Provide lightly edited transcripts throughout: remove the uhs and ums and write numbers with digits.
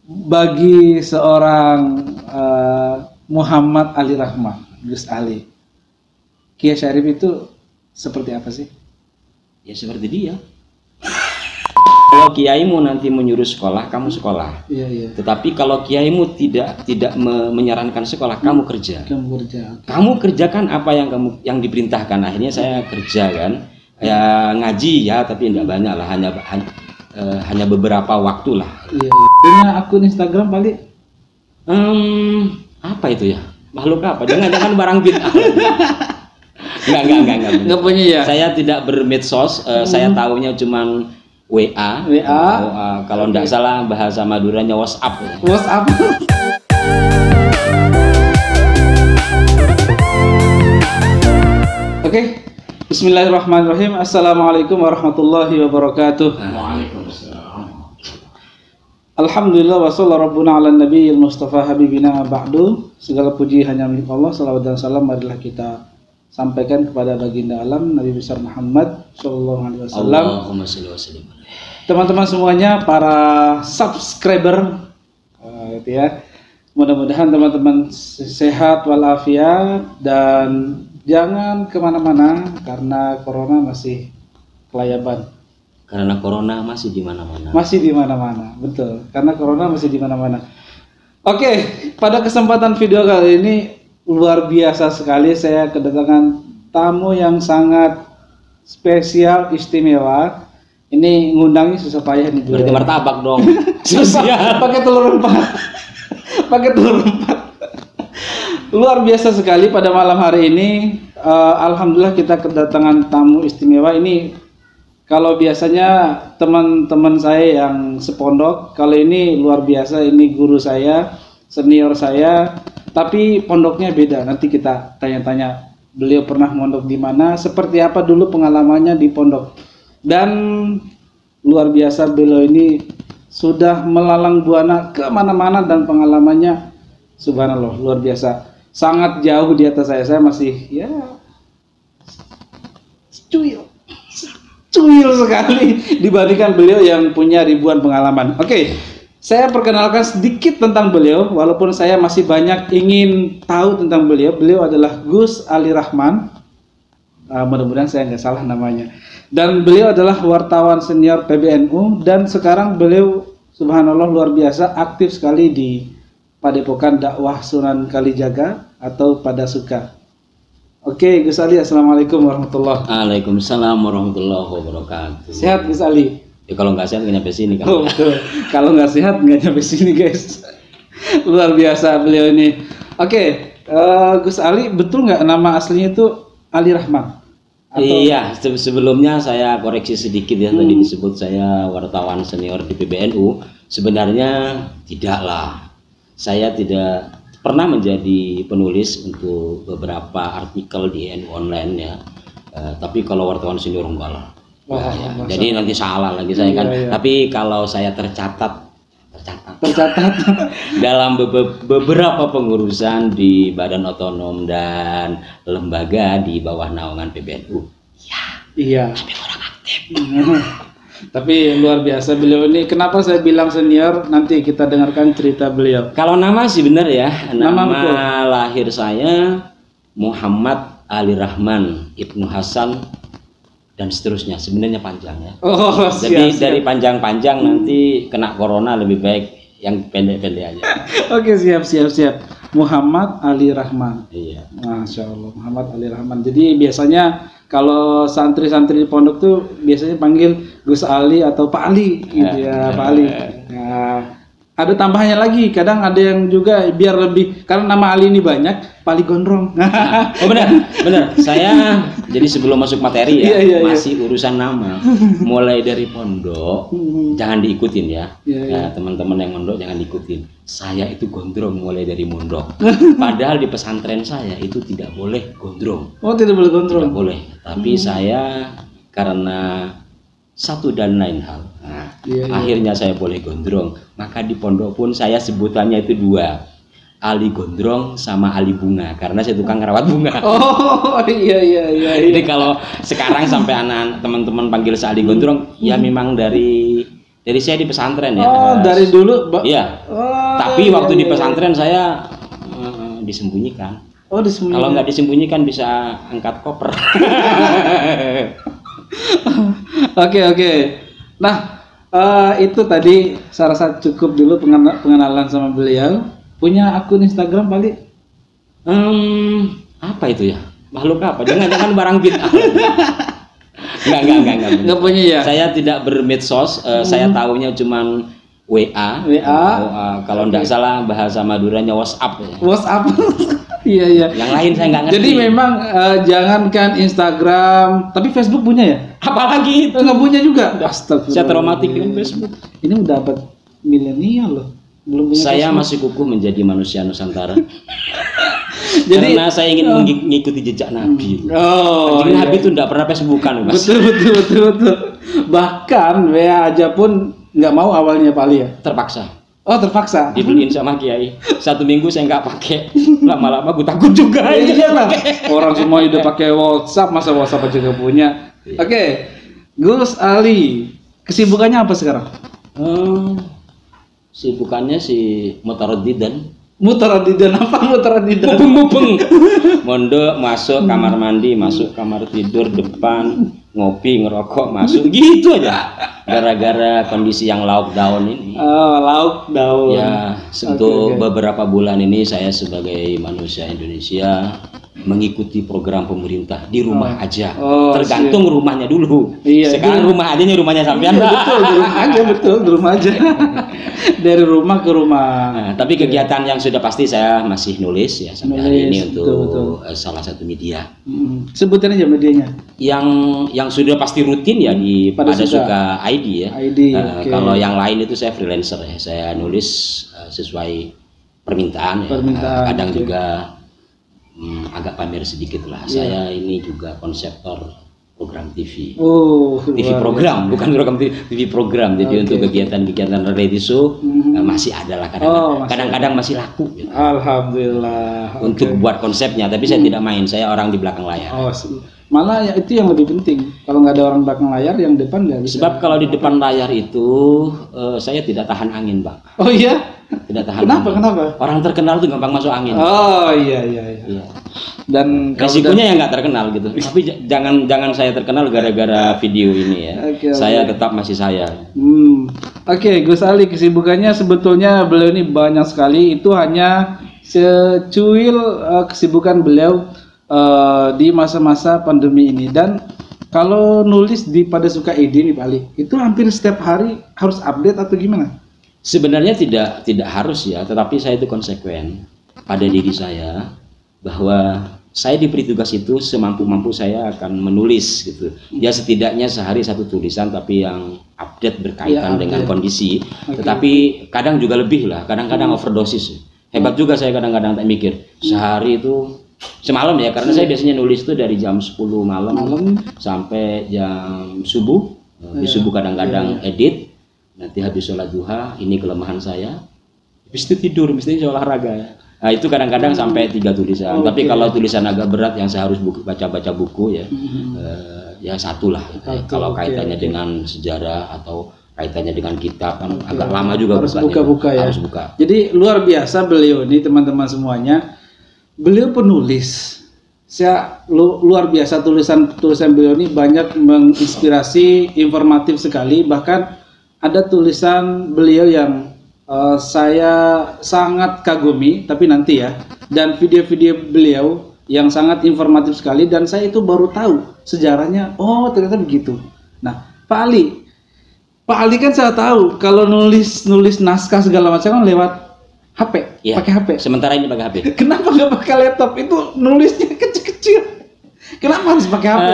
bagi seorang Muhammad Ali Rahman, Gus Ali, Kiai Syarif itu seperti apa sih? Ya seperti dia. Kalau kiaimu nanti menyuruh sekolah, kamu sekolah. Iya, iya. Tetapi kalau kiaimu tidak menyarankan sekolah, kamu kerja. Kamu kerja. Kamu kerjakan apa yang diperintahkan. Akhirnya saya kerja kan. Ya ngaji ya, tapi tidak banyak lah, hanya beberapa waktu lah. Iya, iya. Punya akun Instagram paling? Apa itu ya? Makhluk apa? Jangan barang bid'ah. Enggak punya ya? Saya tidak bermedsos, saya tahunya cuman WA. Kalau enggak salah bahasa Maduranya WhatsApp. WhatsApp. Oke. Bismillahirrahmanirrahim. Assalamualaikum warahmatullahi wabarakatuh. Waalaikumsalam. Alhamdulillah wa sallallahu rabbuna ala nabiyil mustafa habibina ba'du. Segala puji hanya milik Allah. Salawat dan salam marilah kita sampaikan kepada baginda alam Nabi besar Muhammad sallallahu alaihi wasallam. Allahumma shalli wa sallim. Teman-teman semuanya, para subscriber, gitu ya. Mudah-mudahan teman-teman sehat walafiat dan jangan kemana-mana karena corona masih kelayaban. Karena corona masih di mana-mana. Masih di mana-mana, betul. Karena corona masih di mana-mana. Oke, pada kesempatan video kali ini luar biasa sekali, saya kedatangan tamu yang sangat spesial, istimewa. Ini ngundangnya susah payah nih. Berarti martabak dong. Sosial. Pakai telur empat. Pakai telur empat. Luar biasa sekali pada malam hari ini. Alhamdulillah kita kedatangan tamu istimewa ini. Kalau biasanya teman-teman saya yang sepondok, kalau ini luar biasa, ini guru saya, senior saya, tapi pondoknya beda. Nanti kita tanya-tanya beliau pernah mondok di mana, seperti apa dulu pengalamannya di pondok. Dan luar biasa, beliau ini sudah melalang buana kemana-mana dan pengalamannya subhanallah luar biasa, sangat jauh di atas saya masih ya cuil sekali dibandingkan beliau yang punya ribuan pengalaman. Oke, saya perkenalkan sedikit tentang beliau, walaupun saya masih banyak ingin tahu tentang beliau. Beliau adalah Gus Ali Rahman. Mudah-mudahan saya nggak salah namanya. Dan beliau adalah wartawan senior PBNU dan sekarang beliau subhanallah luar biasa aktif sekali di Padepokan Dakwah Sunan Kalijaga atau Padasuka. Oke, Gus Ali, assalamualaikum warahmatullahi wabarakatuh. Waalaikumsalam warahmatullahi wabarakatuh. Sehat Gus Ali? Ya, kalau nggak sehat nggak nyampe sini kan. Oh, betul. Kalau nggak sehat nggak nyampe sini guys. Luar biasa beliau ini. Oke, Gus Ali, betul nggak nama aslinya itu Ali Rahman? Atau... Iya, sebelumnya saya koreksi sedikit ya, tadi disebut saya wartawan senior di PBNU. Sebenarnya tidaklah. Saya tidak pernah menjadi penulis untuk beberapa artikel di NU Online ya. Tapi kalau wartawan senior enggak lah. Wah, ya. Jadi nanti salah lagi saya kan. Iya. Tapi kalau saya tercatat dalam beberapa pengurusan di badan otonom dan lembaga di bawah naungan PBNU. Iya. Tapi kurang aktif. Tapi luar biasa beliau ini. Kenapa saya bilang senior? Nanti kita dengarkan cerita beliau. Kalau nama sih benar ya. Nama betul. Lahir saya Muhammad Ali Rahman Ibnu Hasan dan seterusnya. Sebenarnya panjang ya. Oh, jadi siap. Dari panjang-panjang nanti kena corona, lebih baik yang pendek-pendek aja. Oke, siap. Muhammad Ali Rahman. Iya. Masya Allah, Muhammad Ali Rahman. Jadi biasanya kalau santri-santri di pondok tuh biasanya panggil Gus Ali atau Pak Ali gitu ya, Pak Ali. Nah, ada tambahannya lagi, kadang ada yang juga biar lebih, karena nama Ali ini banyak, Pak Ali Gondrong. Oh benar. Saya jadi sebelum masuk materi ya, masih urusan nama. Mulai dari pondok jangan diikutin ya. Teman-teman yang mondok jangan diikutin. Saya itu gondrong mulai dari mondok. Padahal di pesantren saya itu tidak boleh gondrong. Oh, tidak boleh gondrong. Tidak boleh. Tapi saya karena satu dan lain hal, akhirnya saya boleh gondrong. Maka di pondok pun saya sebutannya itu dua, Ali Gondrong sama Ali Bunga, karena saya tukang ngerawat bunga. Oh iya. Jadi kalau sekarang sampai anak teman-teman panggil saya Ali Gondrong, ya memang dari Dari saya di pesantren ya. Oh, dari dulu. Iya. Oh, Tapi iya, waktu di iya, pesantren saya disembunyikan. Oh, disembunyikan. Kalau nggak disembunyikan bisa angkat koper. Oke. Nah, itu tadi saya rasa cukup dulu pengenalan sama beliau. Punya akun Instagram kali? Apa itu ya? Makhluk apa? Jangan barang bid'ah. Enggak punya ya? Saya tidak bermedsos. Saya tahunya cuman WA. Kalau enggak salah bahasa Maduranya WhatsApp. WhatsApp. Iya. Yang lain saya nggak ngerti. Jadi memang jangankan Instagram, tapi Facebook punya ya? Apalagi itu nggak punya juga. Astagfirullah. Saya traumatik dengan Facebook. Ini udah dapat milenial loh. Belum punya Saya Facebook. masih kukuh menjadi manusia Nusantara. Jadi karena saya ingin mengikuti jejak Nabi. Oh, Jadi iya. Nabi itu enggak pernah Facebookan, Mas. Betul. Bahkan WA aja pun nggak mau awalnya Pak Ali ya? Terpaksa. Oh, terpaksa. Dibeliin sama Kiai. 1 minggu saya nggak pakai. Lama-lama gue takut juga. Iyalah. Orang semua udah pakai WhatsApp, masa WhatsApp aja nggak punya. Oke. Gus Ali, kesibukannya apa sekarang? Sibukannya si Mutaradidan. Mutaradidan apa mutaradidan? Mubeng. Mondok, masuk kamar mandi, masuk kamar tidur depan, ngopi, ngerokok, masuk gitu aja. Gara-gara kondisi yang lockdown ini. Oh, lockdown. Ya, untuk beberapa bulan ini saya sebagai manusia Indonesia mengikuti program pemerintah di rumah aja. Tergantung rumahnya dulu. Iya, sekarang rumah ajanya rumahnya sampean. Betul, di rumah aja, di rumah aja. Dari rumah ke rumah. Nah, tapi kegiatan yang sudah pasti saya masih nulis ya sampai hari ini untuk salah satu media. Sebutin aja medianya. Yang sudah pasti rutin ya di Pada Suka ID ya. Kalau yang lain itu saya freelancer ya. Saya nulis sesuai permintaan ya. Kadang juga agak pamer sedikit lah. Saya ini juga konseptor program TV. TV program, bukan program TV program. Jadi untuk kegiatan-kegiatan reality show masih ada lah kadang-kadang masih laku. Gitu. Alhamdulillah. Untuk buat konsepnya, tapi saya tidak main. Saya orang di belakang layar. Malah ya itu yang lebih penting. Kalau nggak ada orang belakang layar, yang depan nggak bisa. Sebab kalau di depan layar itu saya tidak tahan angin, Bang. Oh iya? Tidak tahan. Kenapa? Orang terkenal tuh gampang masuk angin. Oh iya. Dan resikonya yang nggak terkenal gitu. Tapi jangan saya terkenal gara-gara video ini ya. Saya tetap masih saya. Oke, Gus Ali, kesibukannya sebetulnya beliau ini banyak sekali. Itu hanya secuil kesibukan beliau di masa-masa pandemi ini. Dan kalau nulis di Pada Suka ID nih Pak Ali, itu hampir setiap hari harus update atau gimana? Sebenarnya tidak harus ya, tetapi saya itu konsekuen pada diri saya bahwa saya diberi tugas itu semampu-mampu saya akan menulis gitu. Ya setidaknya sehari 1 tulisan tapi yang update berkaitan dengan kondisi. Tetapi kadang juga lebih lah, kadang-kadang overdosis. Hebat juga saya kadang-kadang tak mikir sehari itu semalam ya, karena saya biasanya nulis itu dari jam 10 malam sampai jam subuh. Di subuh kadang-kadang edit. Nanti habis sholat duha, ini kelemahan saya. Habis itu tidur, mestinya olahraga. Nah itu kadang-kadang sampai 3 tulisan. Tapi kalau tulisan agak berat yang saya harus baca-baca buku ya, ya 1 lah. Kalau kaitannya dengan sejarah atau kaitannya dengan kitab kan agak lama juga harus buka-buka ya. Harus buka. Jadi luar biasa beliau ini teman-teman semuanya. Beliau penulis. Saya luar biasa tulisan beliau ini banyak menginspirasi, informatif sekali. Bahkan ada tulisan beliau yang saya sangat kagumi, tapi nanti ya. Dan video-video beliau yang sangat informatif sekali, dan saya itu baru tahu sejarahnya. Oh ternyata begitu. Nah Pak Ali kan saya tahu kalau nulis naskah segala macam kan lewat HP, pakai HP. Sementara ini pakai HP. Kenapa nggak pakai laptop? Itu nulisnya kecil-kecil. Kenapa harus pakai HP?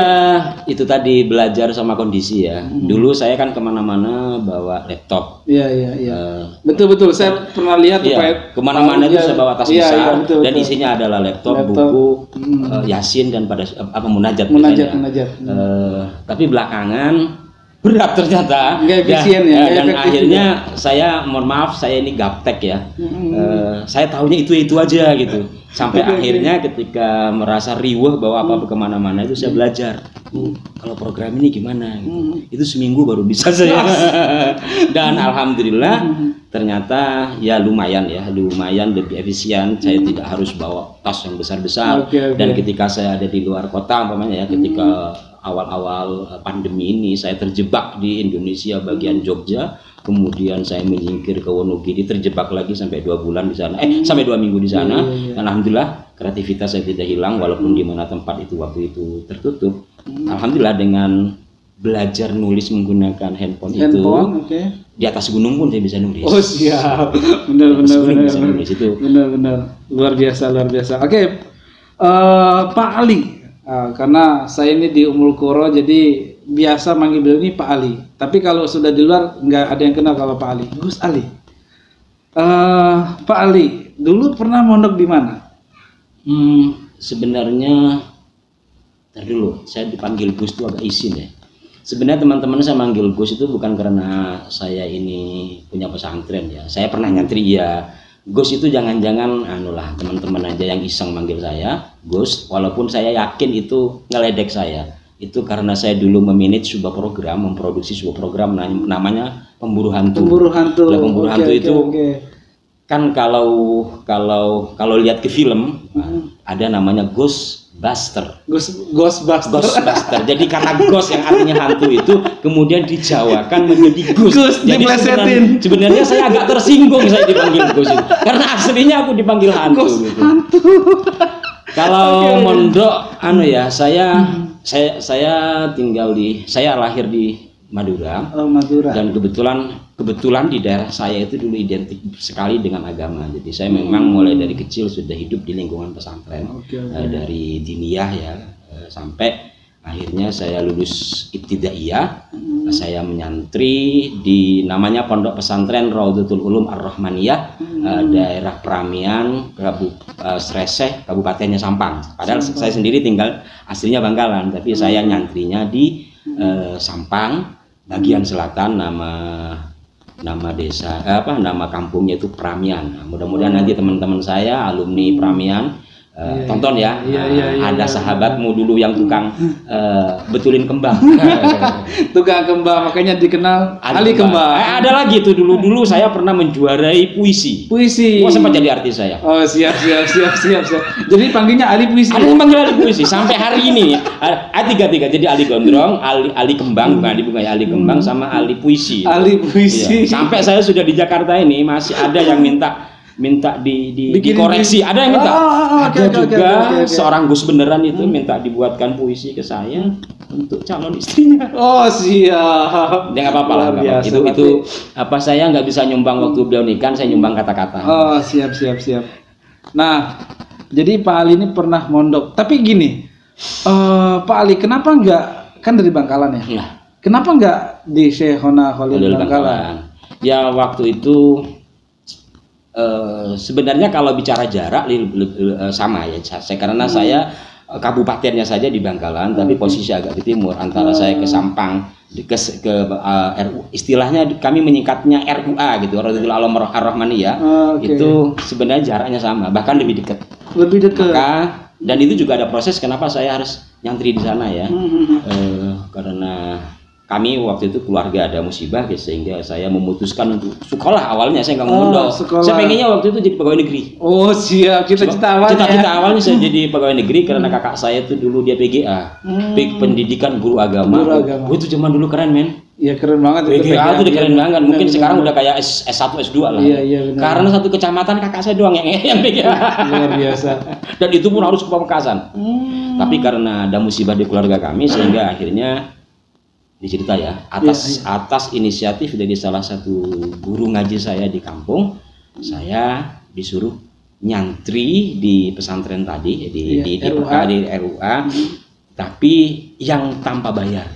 Itu tadi belajar sama kondisi ya. Dulu saya kan kemana-mana bawa laptop. Iya. Betul. Saya pernah lihat kemana-mana itu saya bawa tas besar dan isinya adalah laptop, buku, Yasin dan pada munajat. Munajat. Tapi belakangan berat ternyata. Nggak efisien ya, nggak dan efektif akhirnya saya mohon maaf, saya ini gaptek ya. Saya tahunya itu aja gitu. Sampai akhirnya ketika merasa riweh bahwa apa kemana-mana itu saya belajar. Kalau program ini gimana gitu. Itu seminggu baru bisa saya. Dan alhamdulillah ternyata ya lumayan lebih efisien. Saya tidak harus bawa tas yang besar-besar. Dan ketika saya ada di luar kota umpamanya ya, ketika awal-awal pandemi ini saya terjebak di Indonesia bagian Jogja, kemudian saya menyingkir ke Wonogiri, terjebak lagi sampai 2 bulan di sana, sampai 2 minggu di sana. Dan alhamdulillah kreativitas saya tidak hilang walaupun di mana tempat itu waktu itu tertutup. Alhamdulillah dengan belajar nulis menggunakan handphone itu, di atas gunung pun saya bisa nulis. Oh siap, benar luar biasa. Oke. Pak Ali. Karena saya ini di Ummul Qura jadi biasa manggil beliau ini Pak Ali. Tapi kalau sudah di luar nggak ada yang kenal kalau Pak Ali. Gus Ali. Pak Ali, dulu pernah mondok di mana? Sebenarnya, dulu saya dipanggil Gus itu agak isin ya. Sebenarnya teman-teman saya manggil Gus itu bukan karena saya ini punya pesantren ya. Saya pernah nyantri ya. Gus itu jangan-jangan teman-teman aja yang iseng manggil saya Gus, walaupun saya yakin itu ngeledek saya. Itu karena saya dulu memanage sebuah program, memproduksi sebuah program namanya Pemburu Hantu. Pemburu Hantu itu kan kalau lihat ke film ada namanya Ghostbuster. Jadi karena ghost yang artinya hantu itu kemudian dijawakan menjadi Gus. Jadi sebenarnya saya agak tersinggung saya dipanggil Gus itu. Karena aslinya aku dipanggil hantu gitu. Kalau mondok saya lahir di Madura. Dan kebetulan di daerah saya itu dulu identik sekali dengan agama. Jadi saya memang mulai dari kecil sudah hidup di lingkungan pesantren. Dari diniyah ya sampai akhirnya saya lulus ibtidaiyah. Saya menyantri di namanya Pondok Pesantren Raudhatul Ulum Ar-Rahmaniyah, daerah Peramian, Sreseh, Kabupatennya Sampang. Padahal saya sendiri tinggal aslinya Bangkalan, tapi saya nyantrinya di Sampang bagian selatan. Nama desa nama kampungnya itu Peramian. Mudah-mudahan nanti teman-teman saya alumni Peramian tonton ya. Ada sahabatmu dulu yang tukang betulin kembang. Tukang kembang, makanya dikenal Ali Kembang. Ada lagi itu dulu saya pernah menjuarai puisi. Sempat jadi artis saya. Oh siap. Jadi panggilnya Ali Puisi. Ada yang panggil Ali Puisi sampai hari ini. Tiga. Jadi Ali Gondrong, Ali Kembang, bukan Ali Kembang sama Ali Puisi. Ali Puisi. Iya. Sampai saya sudah di Jakarta ini masih ada yang minta dikoreksi, ada yang minta. Ada juga seorang Gus beneran itu minta dibuatkan puisi ke saya untuk calon istrinya. Oh siap. Ya nggak apa-apa lah. Itu saya nggak bisa nyumbang waktu beliau nikah, saya nyumbang kata-kata. Oh siap. Nah, jadi Pak Ali ini pernah mondok. Tapi gini, Pak Ali kenapa nggak, kan dari Bangkalan ya? Kenapa nggak di Syekhona Khalil Bangkalan? Ya waktu itu sebenarnya kalau bicara jarak sama ya, karena saya kabupatennya saja di Bangkalan, tapi posisi agak di timur antara saya ke Sampang ke istilahnya kami menyingkatnya RUA gitu, Raudhatul Ulum Ar-Rahmaniyah. Itu sebenarnya jaraknya sama, bahkan lebih dekat. Dan itu juga ada proses kenapa saya harus nyantri di sana ya. Karena kami waktu itu keluarga ada musibah sehingga saya memutuskan untuk sekolah. Awalnya saya nggak mau mondok. Saya pengennya waktu itu jadi pegawai negeri. Oh siap, cita-cita awalnya saya jadi pegawai negeri karena kakak saya itu dulu dia PGA, pendidikan guru agama. Itu zaman dulu keren men. Iya keren banget. PGA itu keren banget. Mungkin sekarang udah kayak S1 S2 lah. Iya, karena satu kecamatan kakak saya doang yang PGA. Luar biasa. Dan itu pun harus ke Pamekasan. Tapi karena ada musibah di keluarga kami sehingga akhirnya dicerita ya, atas inisiatif dari salah satu guru ngaji saya di kampung, saya disuruh nyantri di pesantren tadi di RUA, tapi yang tanpa bayar.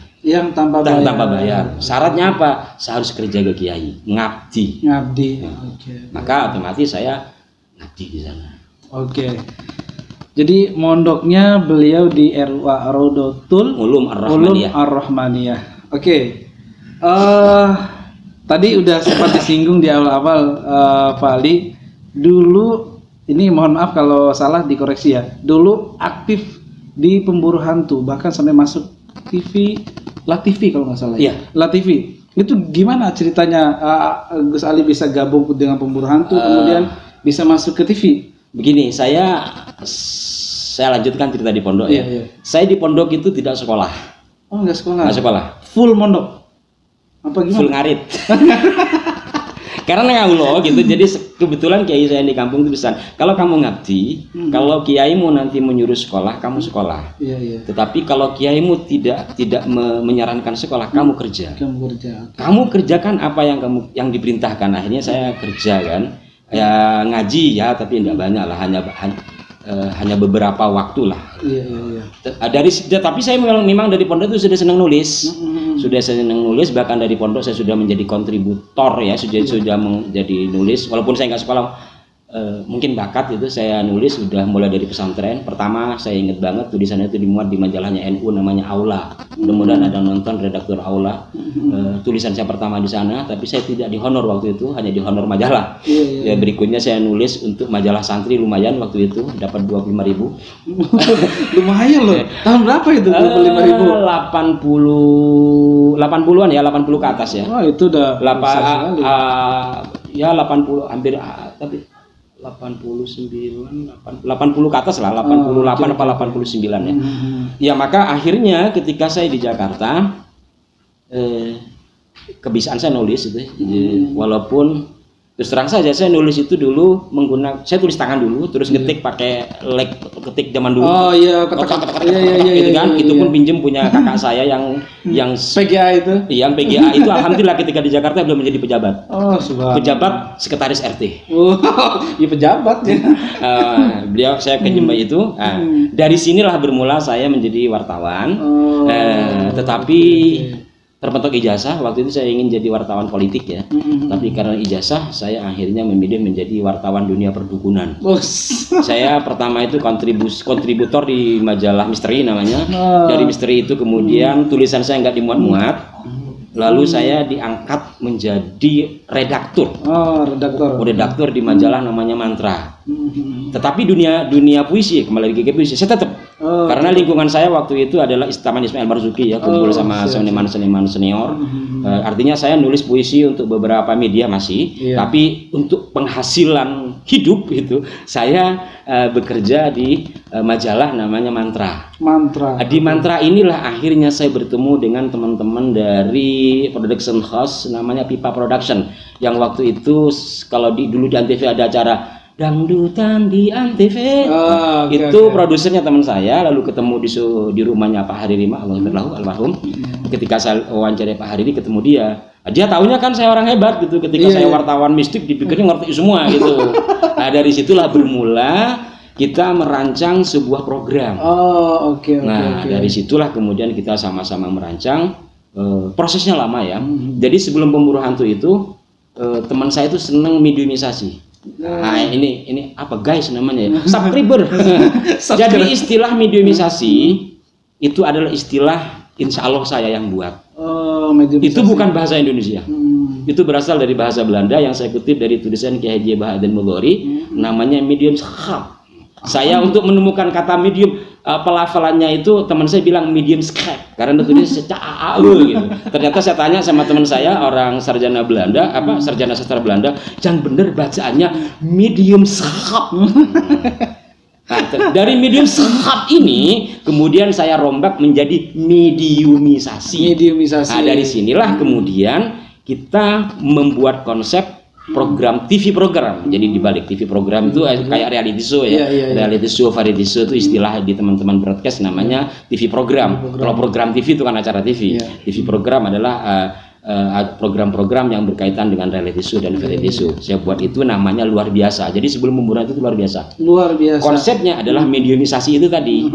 Tanpa bayar. Syaratnya apa? Saya harus kerja ke kiai, ngabdi. Maka otomatis saya ngabdi di sana. Jadi mondoknya beliau di RUA Raudhatul Ulum Ar-Rahmaniyah. Tadi udah sempat disinggung di awal-awal, Pak Ali. Dulu, ini mohon maaf kalau salah dikoreksi ya. Dulu aktif di pemburu hantu, bahkan sampai masuk TV, LaTV kalau nggak salah. Iya. LaTV. Itu gimana ceritanya Gus Ali bisa gabung dengan pemburu hantu, kemudian bisa masuk ke TV? Begini, saya lanjutkan cerita di pondok ya. Iya. Saya di pondok itu tidak sekolah. Oh, nggak sekolah. Nggak sekolah. Full mondok. Apa gimana? Full ngarit. Karena ngaulo gitu, jadi kebetulan kiai saya di kampung itu pesan, kalau kamu ngabdi, kalau kiaimu nanti menyuruh sekolah, kamu sekolah. Iya. Tetapi kalau kiaimu tidak menyarankan sekolah, kamu kerja. Kamu kerjakan apa yang diperintahkan. Akhirnya saya kerja kan, ya ngaji ya, tapi tidak banyak lah, hanya beberapa waktu lah. Iya. Tapi saya memang dari pondok itu sudah senang nulis. Sudah senang nulis, bahkan dari pondok saya sudah menjadi kontributor ya, sudah menjadi nulis walaupun saya nggak sekolah. Mungkin bakat itu saya nulis sudah mulai dari pesantren. Pertama saya ingat banget tulisannya itu dimuat di majalahnya NU namanya Aula. Mudah-mudahan ada nonton, redaktur Aula. Tulisan saya pertama di sana, tapi saya tidak dihonor waktu itu, hanya dihonor majalah. Ya, berikutnya saya nulis untuk majalah santri, lumayan waktu itu dapat 25.000. Lumayan loh. Tahun berapa itu 25.000? 80-an ya, 80 ke atas ya. Oh, itu udah ya 80 hampir tapi 80 ke atas lah, 88 apa 89 ya. Ya maka akhirnya ketika saya di Jakarta kebiasaan saya nulis itu walaupun terus terang saja saya nulis itu dulu saya tulis tangan dulu, terus ngetik pakai ketik zaman dulu. Oh iya, kotak-kotak gitu kan. Itu pun pinjem punya kakak saya yang PGA itu. Iya, PGA itu alhamdulillah ketika di Jakarta belum menjadi pejabat. Oh, subhanallah. Pejabat sekretaris RT. Oh, iya pejabat ya. Beliau saya kenyembah itu. Dari sinilah bermula saya menjadi wartawan. Tetapi terbentuk ijazah, waktu itu saya ingin jadi wartawan politik ya. Tapi karena ijazah saya akhirnya memilih menjadi wartawan dunia perdukunan. Saya pertama itu kontributor di majalah Misteri namanya. Dari Misteri itu kemudian tulisan saya nggak dimuat-muat. Lalu saya diangkat menjadi redaktur. Redaktur di majalah namanya Mantra. Tetapi dunia puisi, kembali lagi ke puisi, saya tetap. Karena lingkungan saya waktu itu adalah Taman Ismail Marzuki ya, kumpul sama seniman-seniman senior. Artinya saya nulis puisi untuk beberapa media masih, tapi untuk penghasilan hidup itu saya bekerja di majalah namanya Mantra. Di Mantra inilah akhirnya saya bertemu dengan teman-teman dari production house namanya Pipa Production, yang waktu itu kalau dulu di Antv ada acara dangdutan di Antv. Produsernya teman saya, lalu ketemu di rumahnya Pak Hariri almarhum. Ketika saya wawancara Pak Hariri, ketemu dia tahunya kan saya orang hebat gitu. Ketika saya wartawan mistik dipikirnya ngerti semua gitu. Nah, dari situlah bermula kita merancang sebuah program. Dari situlah kemudian kita sama-sama merancang. Prosesnya lama ya. Jadi sebelum Pemburu Hantu itu teman saya itu senang mediumisasi. Nah, ini apa guys namanya ya? Subscriber. Jadi istilah mediumisasi itu adalah istilah insya Allah saya yang buat. Itu bukan bahasa Indonesia. Itu berasal dari bahasa Belanda yang saya kutip dari tulisan Kiai Haji Bahadur Mulori, namanya medium schap. Saya untuk menemukan kata medium pelafalannya itu teman saya bilang medium scrap karena tulisnya secaa gitu. Ternyata saya tanya sama teman saya orang sarjana Belanda, sarjana sastra Belanda, yang benar bacaannya medium scrap. Nah, dari medium scrap ini kemudian saya rombak menjadi mediumisasi. Nah, dari sinilah kemudian kita membuat konsep program TV program. Jadi dibalik TV program itu kayak reality show ya. Reality show, variety show itu istilah di teman-teman broadcast namanya TV program. Kalau program TV itu kan acara TV. TV program adalah program-program yang berkaitan dengan reality show dan variety show. Saya buat itu namanya luar biasa. Jadi sebelum Pemburu Hantu itu luar biasa. Konsepnya adalah mediumisasi itu tadi.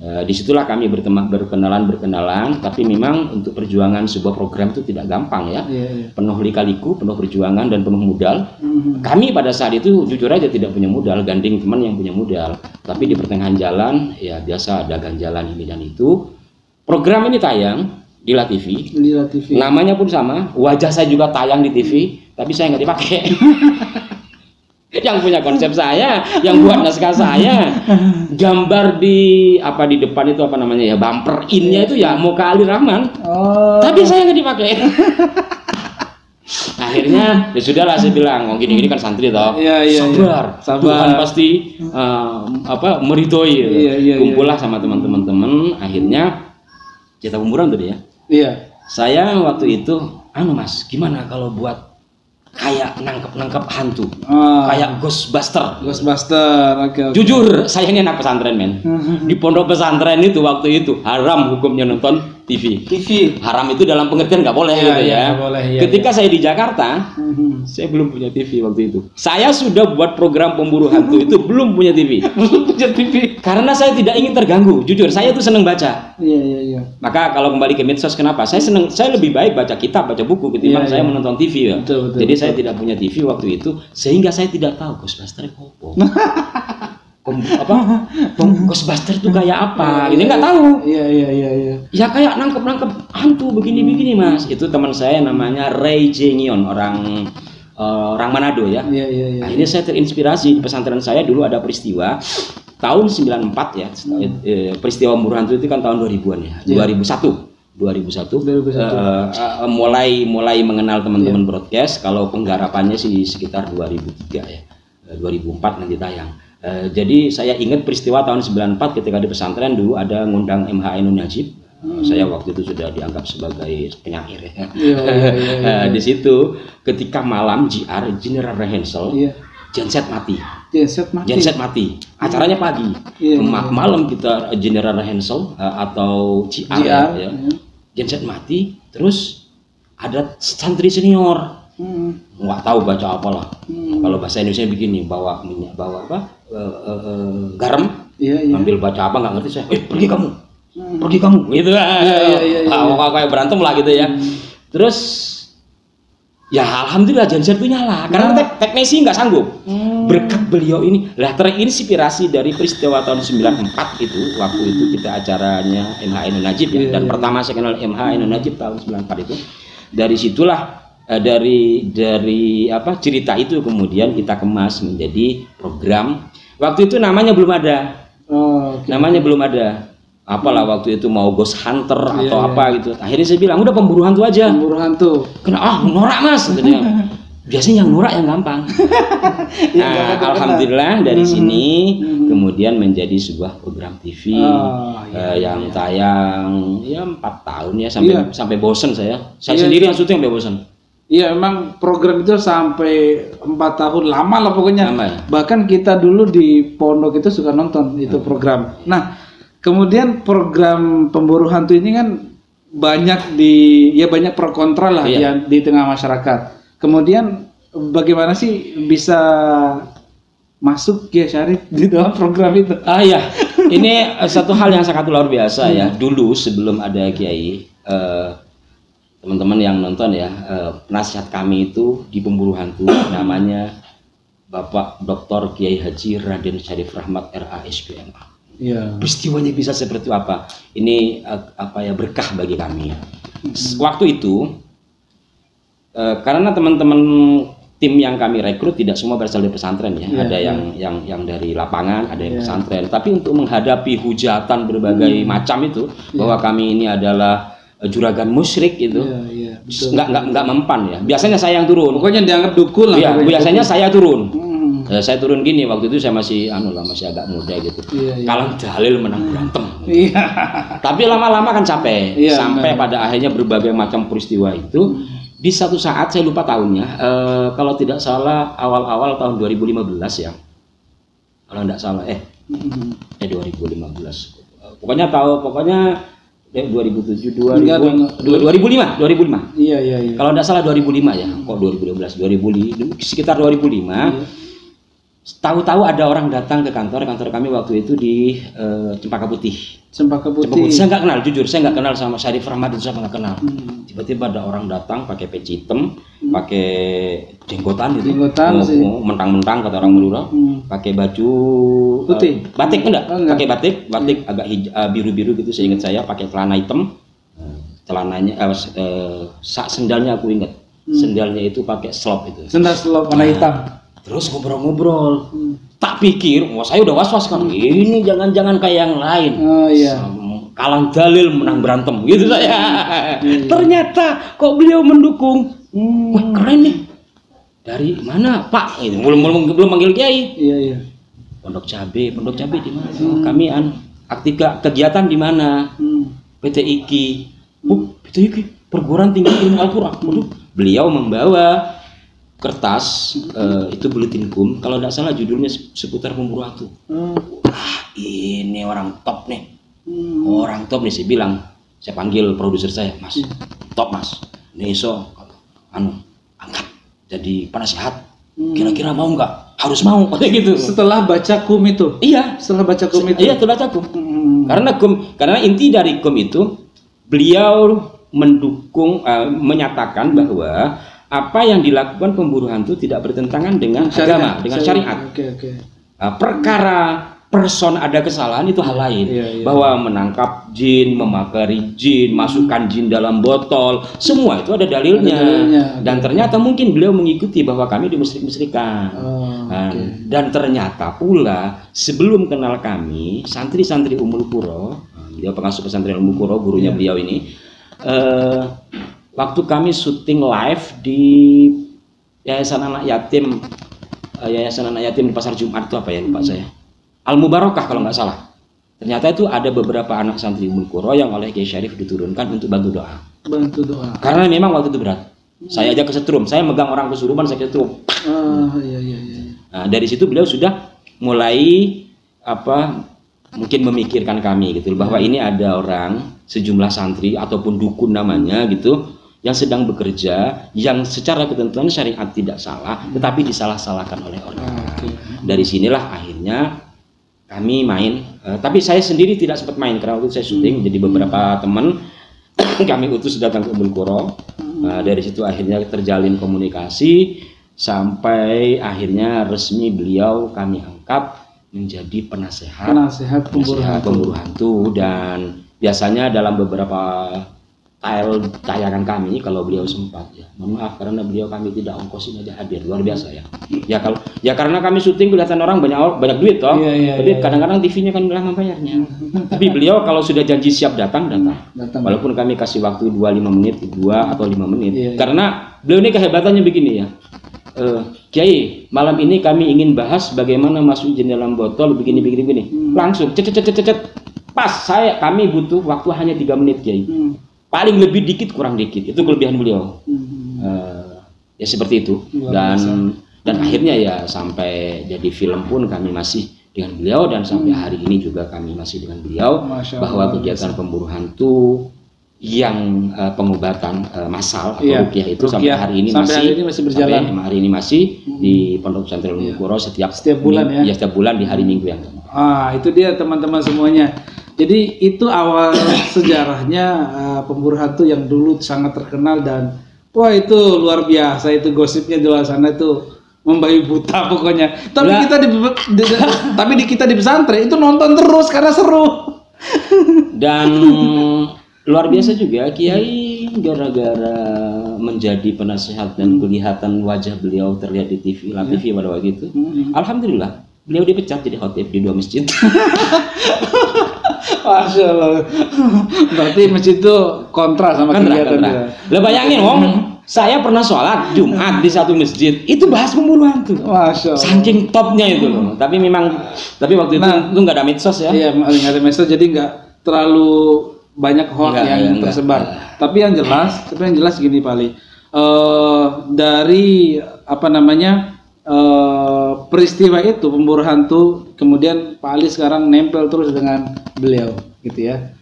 Disitulah kami berkenalan, tapi memang untuk perjuangan sebuah program itu tidak gampang ya. Penuh lika-liku, penuh perjuangan dan penuh modal. Kami pada saat itu jujur aja tidak punya modal, gandeng teman yang punya modal. Tapi di pertengahan jalan ya biasa ada ganjalan ini dan itu. Program ini tayang Lila TV. Lila TV. Namanya pun sama, wajah saya juga tayang di TV, tapi saya nggak dipakai. Yang punya konsep saya, yang buat naskah saya, gambar di depan itu apa namanya ya, bumper in-nya itu ya Mocha Ali Rahman. Oh. Tapi saya nggak dipakai. Akhirnya ya sudahlah, saya bilang, oh gini kan santri toh, sabar, Tuhan pasti meridhoi. Kumpullah sama teman-teman, akhirnya cetak pemburuan tadi ya. Iya. Saya waktu itu, Mas, gimana kalau buat kayak nangkep hantu, kayak Ghostbuster. Okay. Jujur, saya ini anak pesantren, men. Di pondok pesantren itu waktu itu haram hukumnya nonton TV. Haram itu dalam pengertian nggak boleh gitu ya. Ketika saya di Jakarta, saya belum punya TV waktu itu. Saya sudah buat program pemburu hantu itu belum punya TV. Karena saya tidak ingin terganggu. Jujur, saya tuh seneng baca. Iya. Maka kalau kembali ke medsos, kenapa? Saya lebih baik baca kitab, baca buku ketimbang saya menonton TV ya. Betul. Jadi saya tidak punya TV waktu itu, sehingga saya tidak tahu Ghostbuster apa. Ghostbuster itu kayak apa? Ini nggak tahu. Iya. Ya kayak nangkep hantu begini Mas. Itu teman saya namanya Ray Jengion, orang Manado ya. Iya. Akhirnya saya terinspirasi. Di pesantren saya dulu ada peristiwa tahun 94 ya. Peristiwa pemburu hantu itu kan tahun 2000-an ya. 2001 mulai mengenal teman-teman broadcast. Kalau penggarapannya sih sekitar 2003 ya. 2004 nanti tayang. Jadi saya ingat peristiwa tahun 94 ketika di pesantren dulu ada ngundang MH Ainun Najib. Saya waktu itu sudah dianggap sebagai penyair ya. Di situ ketika malam JR General Rehearsal, genset mati. Acaranya pagi. Malam kita General Rehearsal atau JR ya. Genset mati, terus ada santri senior. Nggak tahu baca apalah. Kalau bahasa Indonesia begini, bawa garam, ambil baca apa nggak ngerti saya. Pergi kamu, gitu. Kayak berantem lah gitu ya. Terus ya alhamdulillah genset itu nyala, karena teknisi nggak sanggup. Berkat beliau ini, lah terinspirasi dari peristiwa tahun 94 itu. Waktu itu kita acaranya MH Ainun Najib ya. Dan pertama saya kenal MH Ainun Najib tahun 94 itu. Dari situlah dari cerita itu kemudian kita kemas menjadi program. Waktu itu namanya belum ada. Namanya belum ada. Apalah waktu itu mau Ghost Hunter atau apa gitu. Akhirnya saya bilang udah pemburu hantu aja. Pemburu hantu. Kena norak Mas gitu. Biasanya yang norak yang gampang. Alhamdulillah dari sini kemudian menjadi sebuah program TV yang tayang ya 4 tahun ya sampai bosen saya. Saya sendiri yang syuting sampai bosen. Iya, memang program itu sampai 4 tahun, lama lah pokoknya. Bahkan kita dulu di pondok itu suka nonton itu program. Nah, kemudian program pemburu hantu ini kan banyak banyak pro kontra lah di tengah masyarakat. Kemudian bagaimana sih bisa masuk Kiai Syarif di dalam program itu? Ini satu hal yang sangat luar biasa ya. Dulu sebelum ada Kiai, teman-teman yang nonton ya, penasihat kami itu di pemburu hantu namanya Bapak Dr. Kiai Haji Raden Syarif Rahmat RA SPMA. Peristiwanya bisa seperti apa? Ini berkah bagi kami. Waktu itu karena teman-teman tim yang kami rekrut tidak semua berasal dari pesantren ya. Ada yang dari lapangan, ada yang pesantren. Tapi untuk menghadapi hujatan berbagai macam itu bahwa kami ini adalah juragan musyrik itu, nggak mempan ya. Biasanya saya yang turun. Pokoknya dianggap dukun lah. Biasanya saya turun. Saya turun gini. Waktu itu saya masih agak muda gitu. Kalah dalil menang berantem. Tapi lama-lama kan capek. Sampai pada akhirnya berbagai macam peristiwa itu. Di satu saat saya lupa tahunnya. Kalau tidak salah awal-awal tahun 2015 ya. Kalau tidak salah 2015. Pokoknya 2007 2005. Iya. Kalau tidak salah 2005 ya. Kok 2012 sekitar 2005. Tahu-tahu ada orang datang ke kantor kami waktu itu di Cempaka Putih. Saya nggak kenal, jujur saya nggak kenal sama Syarif Rahmat itu, saya nggak kenal. Tiba-tiba ada orang datang pakai peci hitam, pakai jenggotan gitu, mentang-mentang kata orang Madura, pakai baju putih, batik enggak? Pakai batik agak biru-biru gitu, seingat saya, pakai celana hitam, celananya, sendalnya aku ingat, sendalnya itu pakai slop itu. Sendal slop warna hitam. Terus ngobrol-ngobrol. Tak pikir, saya udah was-was kan, ini jangan-jangan kayak yang lain. Oh iya. Kalang dalil menang berantem gitu saya. Ternyata kok beliau mendukung. Wah, keren nih. Dari mana Pak? Itu belum manggil kiai. Iya. Pondok Cabe di mana? Kami aktif kegiatan di mana? PT IKI. PT IKI, Perguruan Tinggi Ilmu Al-Qur'an. Beliau membawa kertas itu buletin kum, kalau tidak salah judulnya seputar pemburu hantu. Ini orang top nih. Orang top nih, saya panggil produser saya, Mas. Top Mas. Nih angkat jadi penasehat. Kira-kira mau nggak? Harus mau, kayak gitu. Setelah baca kum itu. Iya, setelah baca kum itu. Iya, setelah baca kum. Karena inti dari kum itu beliau mendukung, menyatakan bahwa apa yang dilakukan pemburu hantu tidak bertentangan dengan agama, dengan syariat. Perkara person ada kesalahan itu hal lain. Bahwa menangkap jin, memakari jin, masukkan jin dalam botol, semua itu ada dalilnya. Dan ternyata mungkin beliau mengikuti bahwa kami dimusyrik-musyrikan. Dan ternyata pula sebelum kenal kami, santri-santri Ummul Qura, beliau pengasuh pesantren Ummul Qura, gurunya beliau ini, waktu kami syuting live di Yayasan Anak Yatim di Pasar Jumat itu apa ya, lupa saya. Al-Mubarakah kalau nggak salah. Ternyata itu ada beberapa anak santri Ummul Qura yang oleh Kiai Syarif diturunkan untuk bantu doa. Karena memang waktu itu berat. Saya aja kesetrum, saya megang orang kesurupan, saya kesetrum. Nah, dari situ beliau sudah mulai mungkin memikirkan kami gitu, bahwa ini ada orang, sejumlah santri ataupun dukun namanya gitu, yang sedang bekerja, yang secara ketentuan syariat tidak salah, tetapi disalah-salahkan oleh orang. Dari sinilah akhirnya kami main, tapi saya sendiri tidak sempat main karena waktu saya syuting. Jadi beberapa teman kami utus datang ke Ummul Qura. Dari situ akhirnya terjalin komunikasi sampai akhirnya resmi beliau kami angkat menjadi penasehat pemburu hantu. Dan biasanya dalam beberapa tayangan kami, kalau beliau sempat, ya mohon maaf karena beliau kami tidak ongkosin aja hadir, luar biasa ya karena kami syuting kelihatan orang banyak duit toh. Jadi kadang-kadang TV-nya kan bilang membayarnya. Tapi beliau kalau sudah janji siap datang. Walaupun kami kasih waktu 2 atau 5 menit. Karena beliau ini kehebatannya begini ya. Kiai, malam ini kami ingin bahas bagaimana masuk jin dalam botol begini. Langsung cet. Pas kami butuh waktu hanya 3 menit, Kiai. Paling lebih dikit kurang dikit, itu kelebihan beliau. Ya seperti itu. Dan akhirnya ya sampai jadi film pun kami masih dengan beliau, dan sampai hari ini juga kami masih dengan beliau. Bahwa kegiatan pemburu hantu yang pengobatan massal atau ruqyah itu sampai hari ini masih berjalan. Sampai hari ini masih di Pondok Pesantren Ummul Qura setiap bulan ya. Setiap bulan di hari Minggu yang itu dia teman-teman semuanya. Jadi itu awal sejarahnya pemburu hantu yang dulu sangat terkenal, dan wah itu luar biasa, itu gosipnya di luar sana itu membabi buta pokoknya. Tapi kita di pesantren itu nonton terus karena seru. Dan luar biasa juga Kiai, gara-gara menjadi penasehat dan kelihatan wajah beliau terlihat di TV, TV pada waktu itu. Alhamdulillah beliau dipecat jadi khotib di 2 masjid. Masya Allah. Berarti masjid itu kontra sama kegiatan dia. Lah bayangin saya pernah sholat Jumat di satu masjid, itu bahas pemburu hantu. Masya Allah. Saking topnya itu loh. Tapi waktu itu nggak ada medsos ya. Iya, nggak ada medsos, jadi nggak terlalu banyak hoax yang tersebar. Tapi yang jelas gini Pak Ali. Dari peristiwa itu pemburu hantu, kemudian Pak Ali sekarang nempel terus dengan beliau gitu ya.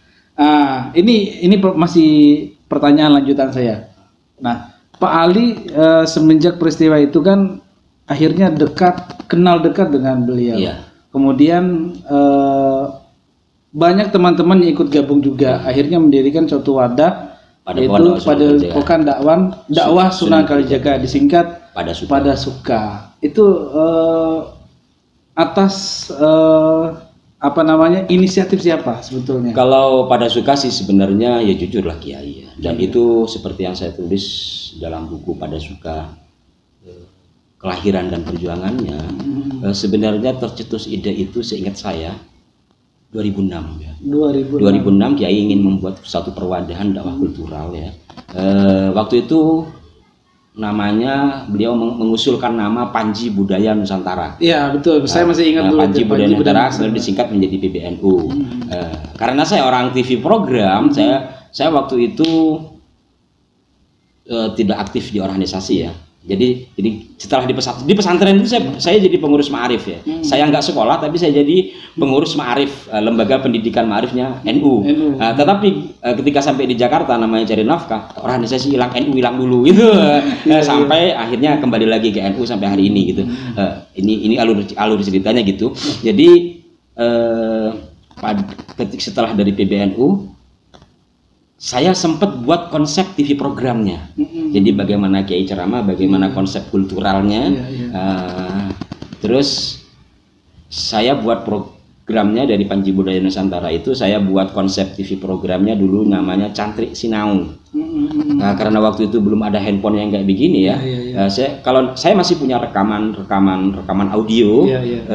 Ini masih pertanyaan lanjutan saya. Nah, Pak Ali semenjak peristiwa itu kan akhirnya kenal dekat dengan beliau. Kemudian banyak teman-teman yang ikut gabung juga, akhirnya mendirikan suatu wadah yaitu Padepokan Dakwah Sunan Kalijaga, disingkat Pada Suka. Itu atas apa namanya inisiatif siapa sebetulnya? Kalau pada suka sih sebenarnya ya jujurlah Kiai ya. Dan itu seperti yang saya tulis dalam buku Pada Suka, kelahiran dan perjuangannya. Sebenarnya tercetus ide itu seingat saya 2006 ya. 2006 Kiai ingin membuat satu perwadahan dakwah kultural ya. Waktu itu namanya beliau mengusulkan nama Panji Budaya Nusantara. Iya betul, saya masih ingat dulu. Panji Budaya Nusantara selalu disingkat menjadi PBNU. Karena saya orang TV program, saya waktu itu tidak aktif di organisasi ya. Jadi setelah di pesantren itu saya jadi pengurus ma'arif ya. Saya nggak sekolah tapi saya jadi pengurus ma'arif, lembaga pendidikan ma'arifnya NU. Tetapi ketika sampai di Jakarta namanya cari nafkah, organisasi hilang, NU hilang dulu gitu. Sampai akhirnya kembali lagi ke NU sampai hari ini gitu. Ini alur ceritanya gitu. Jadi setelah dari PBNU saya sempat buat konsep TV programnya. Jadi bagaimana Kiai ceramah, bagaimana konsep kulturalnya. Terus saya buat programnya dari Panji Budaya Nusantara itu, saya buat konsep TV programnya dulu namanya Cantrik Sinau. Nah, karena waktu itu belum ada handphone yang kayak begini ya. Kalau saya masih punya rekaman audio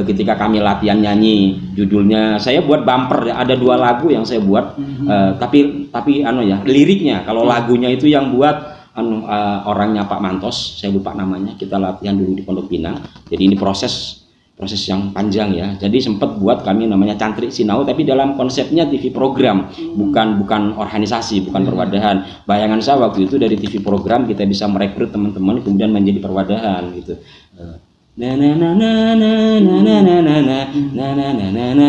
ketika kami latihan nyanyi, judulnya saya buat bumper ya, ada 2 lagu yang saya buat, tapi liriknya kalau lagunya itu yang buat orangnya Pak Mantos, saya lupa namanya, kita latihan dulu di Pondok Pinang. Jadi ini proses yang panjang ya. Jadi sempat buat kami namanya Cantrik Sinau, tapi dalam konsepnya TV program, bukan organisasi, bukan perwadahan. Bayangan saya waktu itu dari TV program kita bisa merekrut teman-teman kemudian menjadi perwadahan gitu.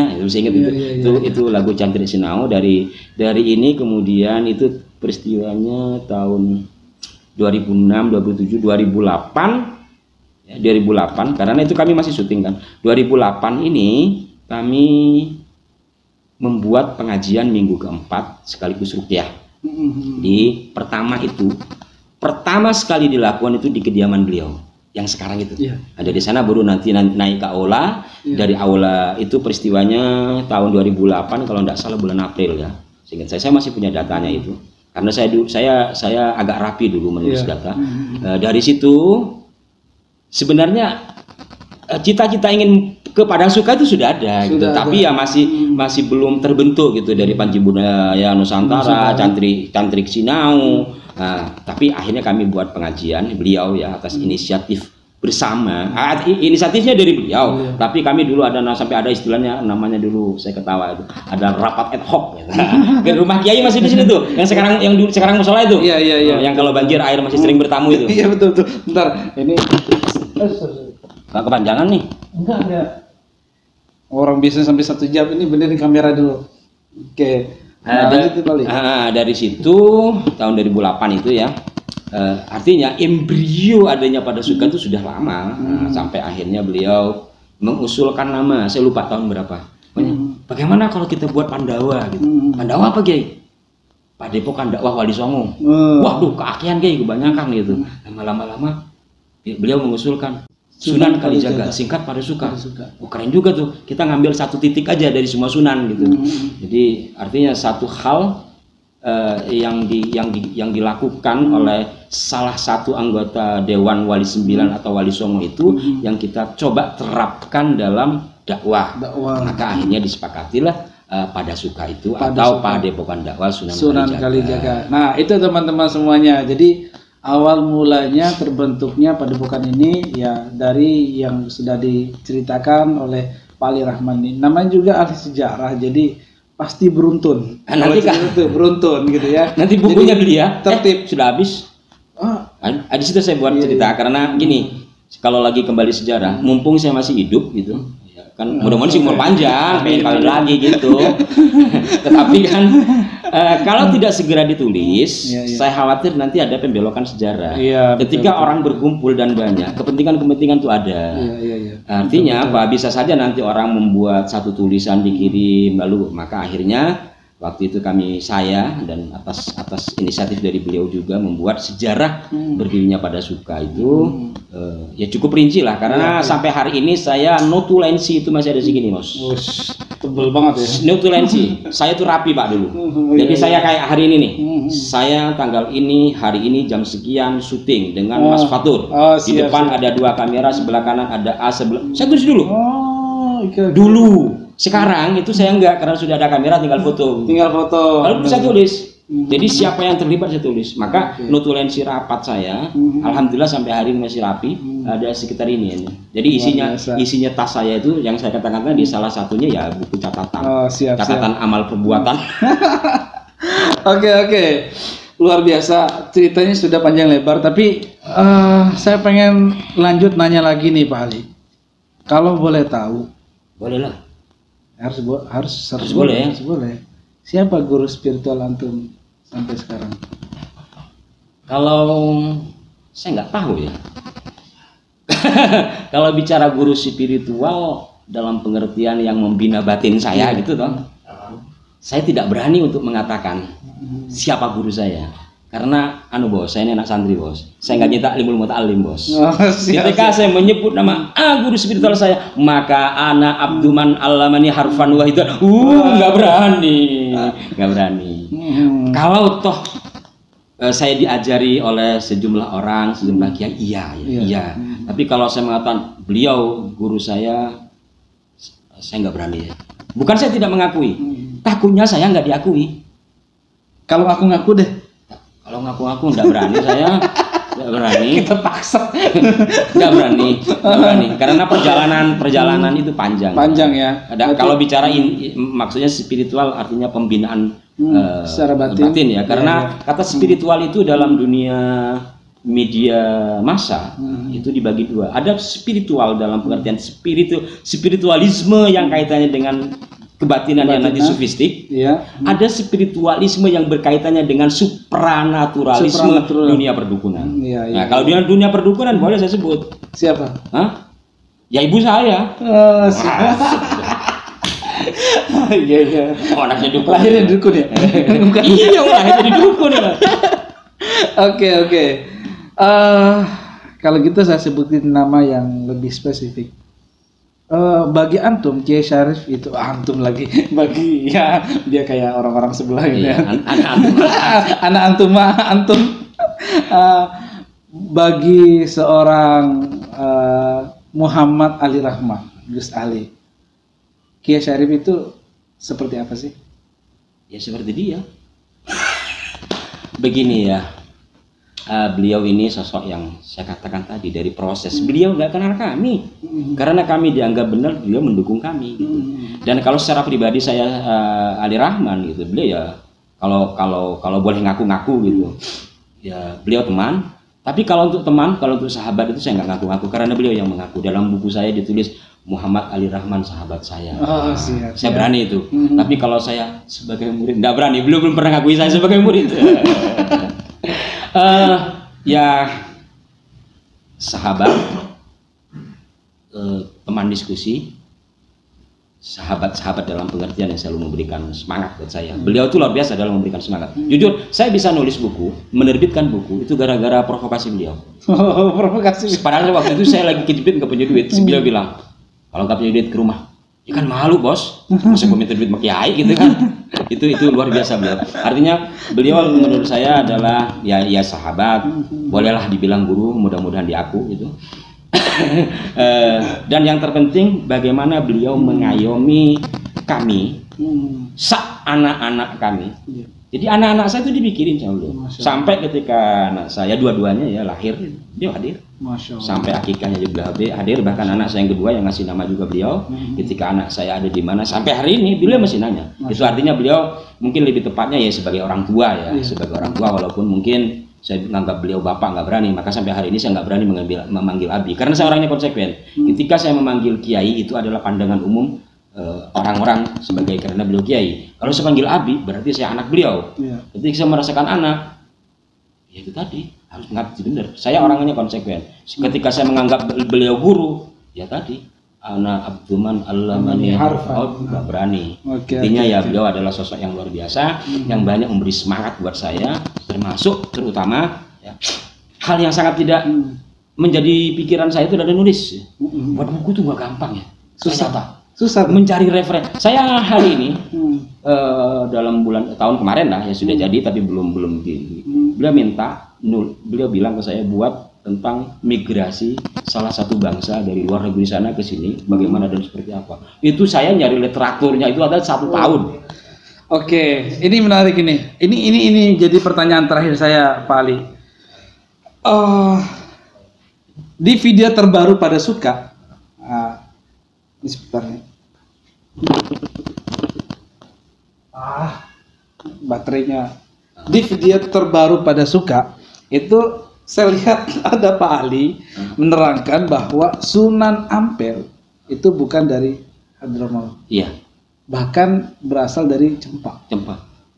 Itu saya ingat itu lagu Cantrik Sinau dari ini. Kemudian itu peristiwanya tahun 2006, 2007, 2008. Ya, 2008 karena itu kami masih syuting kan. 2008 ini kami membuat pengajian minggu keempat sekaligus ruqyah. Di pertama sekali dilakukan itu di kediaman beliau yang sekarang itu. Ada di sana baru nanti naik ke aula. Dari aula itu peristiwanya tahun 2008 kalau tidak salah bulan April ya. Seingat saya masih punya datanya itu. Karena saya agak rapi dulu menulis data. Dari situ sebenarnya cita-cita ingin kepada suka itu sudah ada gitu. Tapi ya masih belum terbentuk gitu dari Panji Budaya Nusantara, Cantrik Sinau. Tapi akhirnya kami buat pengajian beliau ya atas inisiatif bersama. Inisiatifnya dari beliau, tapi kami dulu sampai ada istilahnya namanya dulu saya ketawa itu ada rapat ad hoc. Gitu. Rumah Kiai masih di sini tuh, yang sekarang musola itu. Iya. Yang kalau banjir air masih sering bertamu itu. Iya betul. Bentar, ini nggak kepanjangan nih. Enggak. Orang bisnis sampai 1 jam ini benerin kamera dulu. Oke. Dari situ tahun 2008 itu ya. Artinya embrio adanya Pada Suka itu sudah lama. Sampai akhirnya beliau mengusulkan nama. Saya lupa tahun berapa. Bagaimana kalau kita buat Pandawa gitu. Pandawa apa Kiai? Padepokan Dakwah Wali Songo. Waduh, keakian Kiai kebanyakan gitu. Lama-lama beliau mengusulkan Sunan Kalijaga, singkat Pada Suka. Keren juga tuh. Kita ngambil 1 titik aja dari semua sunan gitu. Jadi artinya satu hal yang dilakukan oleh salah satu anggota Dewan Wali 9 atau Wali Songo itu yang kita coba terapkan dalam dakwah. Maka akhirnya disepakatilah Pada Suka itu atau Padepokan Dakwah Sunan Kalijaga. Nah itu teman-teman semuanya. Jadi awal mulanya terbentuknya Padepokan ini ya dari yang sudah diceritakan oleh Pak Ali Rahman ini. Namanya juga ahli sejarah, jadi pasti beruntun. Nanti kan beruntun gitu ya. Nanti bukunya beli ya. Tertib sudah habis. Di situ saya buat cerita karena gini, kalau lagi kembali sejarah, mumpung saya masih hidup gitu. Kan mudah-mudahan sih umur panjang, pengen kawin lagi gitu. Tetapi kan kalau tidak segera ditulis, saya khawatir nanti ada pembelokan sejarah. Ketika orang berkumpul dan banyak, kepentingan itu ada. Artinya apa? Bisa saja nanti orang membuat satu tulisan dikirim, lalu maka akhirnya Waktu itu saya dan atas inisiatif dari beliau juga membuat sejarah berdirinya Padasuka itu ya cukup rinci lah, karena sampai hari ini saya notulensi itu masih ada segini, Bos. Tebel banget ya. Notulensi. Saya tuh rapi Pak dulu. Jadi saya kayak hari ini nih. Saya tanggal ini, hari ini jam sekian syuting dengan Mas Fatur. Di depan ada 2 kamera, sebelah kanan ada A, sebelah. Saya tulis dulu. Dulu. Sekarang itu saya enggak, karena sudah ada kamera, tinggal foto. Lalu saya tulis. Jadi siapa yang terlibat saya tulis. Maka notulensi rapat saya, alhamdulillah sampai hari ini masih rapi. Ada sekitar ini. Jadi isinya tas saya itu yang saya katakan tadi, salah satunya ya buku catatan. Catatan amal perbuatan. Oke. Luar biasa, ceritanya sudah panjang lebar, tapi saya pengen lanjut nanya lagi nih Pak Ali. Kalau boleh tahu. Boleh lah. Harus boleh. Siapa guru spiritual antum sampai sekarang? Kalau saya nggak tahu ya. Kalau bicara guru spiritual dalam pengertian yang membina batin saya gitu toh, saya tidak berani untuk mengatakan siapa guru saya. Karena Bos, saya ini anak santri Bos. Saya nggak nyetak ilmu muta'alim Bos. Ketika saya menyebut nama guru spiritual saya, maka ana abduman allamani harfan wahidan. Nggak berani. Kalau toh saya diajari oleh sejumlah orang, sejumlah kiai, iya. Tapi kalau saya mengatakan beliau guru saya nggak berani ya. Bukan saya tidak mengakui, takutnya saya nggak diakui. Kalau ngaku-ngaku deh. Kalau ngaku-ngaku nggak berani saya, nggak berani. Kita paksa. Nggak berani. Karena perjalanan itu panjang. Panjang ya. Kalau bicara maksudnya spiritual artinya pembinaan secara batin ya. Karena kata spiritual itu dalam dunia media massa itu dibagi 2. Ada spiritual dalam pengertian spiritualisme yang kaitannya dengan kebatinan yang nanti sufistik. Ada spiritualisme yang berkaitannya dengan supranaturalisme dunia perdukunan. Nah, kalau dunia perdukunan boleh saya sebut. Siapa? Ya ibu saya. Iya. Anaknya dukun. Lahirnya dukun ya? Iya, lahirnya di dukun ya. Oke. Kalau gitu saya sebutin nama yang lebih spesifik. Bagi antum, Kiai Syarif itu antum lagi. Bagi ya dia kayak orang-orang sebelah gitu ya. Anak antum. Bagi seorang Muhammad Ali Rahman, Gus Ali, Kiai Syarif itu seperti apa sih? Ya seperti dia. Begini ya. Beliau ini sosok yang saya katakan tadi dari proses. Beliau nggak kenal kami, karena kami dianggap benar, beliau mendukung kami. Gitu. Dan kalau secara pribadi saya Ali Rahman gitu, beliau ya kalau boleh ngaku-ngaku gitu, ya beliau teman. Tapi kalau untuk teman, kalau untuk sahabat itu saya nggak ngaku-ngaku, karena beliau yang mengaku. Dalam buku saya ditulis Muhammad Ali Rahman sahabat saya. Saya berani itu. Tapi kalau saya sebagai murid nggak berani, belum pernah ngakui saya sebagai murid. Ya sahabat, teman diskusi, sahabat-sahabat dalam pengertian yang selalu memberikan semangat buat saya. Beliau itu luar biasa dalam memberikan semangat. Jujur, saya bisa nulis buku, menerbitkan buku itu gara-gara provokasi beliau. Provokasi. Padahal waktu itu saya lagi kejepit nggak punya duit. Beliau bilang, kalau nggak punya duit ke rumah, ya kan malu Bos, masa gue minta duit sama kiai gitu kan. Itu luar biasa beliau. Artinya beliau menurut saya adalah ya sahabat, bolehlah dibilang guru, mudah-mudahan diaku gitu. Dan yang terpenting bagaimana beliau mengayomi kami, anak-anak kami. Jadi anak-anak saya itu dipikirin sama beliau. Sampai ketika anak saya dua-duanya ya lahir, dia hadir. Sampai akikahnya juga hadir. Bahkan anak saya yang kedua yang ngasih nama juga beliau. Ketika anak saya ada di mana, sampai hari ini beliau masih nanya. Itu artinya beliau mungkin lebih tepatnya ya sebagai orang tua ya, sebagai orang tua, walaupun mungkin saya menganggap beliau bapak nggak berani, maka sampai hari ini saya nggak berani memanggil abi, karena saya orangnya konsekuen. Ketika saya memanggil kiai itu adalah pandangan umum orang-orang sebagai karena beliau kiai. Kalau saya panggil abi berarti saya anak beliau. Ketika saya merasakan anak, ya itu tadi harus mengabdi benar. Saya orangnya konsekuen. Ketika saya menganggap beliau guru, ya tadi Ana abduman allamani harfa. Oh, nggak berani. Intinya ya beliau adalah sosok yang luar biasa, yang banyak memberi semangat buat saya, termasuk terutama ya, hal yang sangat tidak menjadi pikiran saya itu adalah nulis. Buat buku itu nggak gampang ya. Susah mencari referensi. Saya hari ini dalam tahun kemarin lah ya sudah jadi, tapi belum beliau bilang ke saya buat tentang migrasi salah satu bangsa dari luar negeri sana ke sini, bagaimana dan seperti apa. Itu saya nyari literaturnya itu ada 1 tahun. Oke, ini menarik ini. Ini jadi pertanyaan terakhir saya, Pak Ali. Di video terbaru pada suka, ini sebentar nih. Baterainya. Di video terbaru pada suka itu saya lihat ada Pak Ali menerangkan bahwa Sunan Ampel itu bukan dari Hadramaut. Iya. Bahkan berasal dari Cempa.